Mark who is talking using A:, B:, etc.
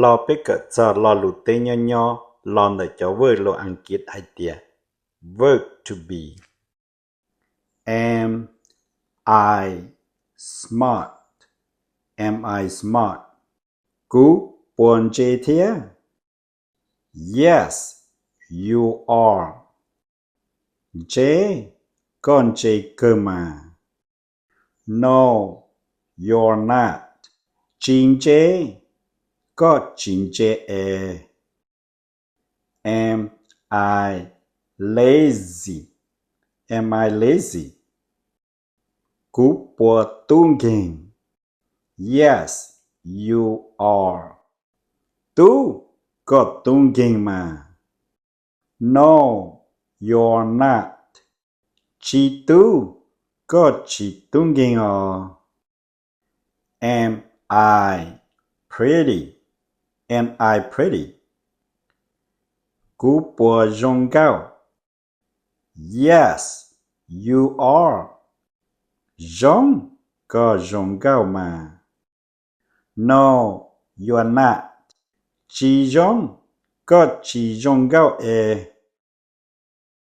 A: ลอไปเกิดจะลอหลุเตยย่อๆลอเนจะเวิร์กโลอังกฤษไอเดีย verb to be am I smart am I smart กูปวนเจเทีย yes you are J ก่อนเจเกิดมา no you're not จริงเจก็จริงเจam I lazy am I lazy กูปวดตุ้งเก่ง yes you are ตูก็ตุ้งเก่งมา no you're not จีตูก็จีตุ้งเก่งอ๋อ am I pretty am I pretty กูปวดจงเก้า yes you are จงก็จงเก้ามา no you're not จีจงก็จีจงเก้า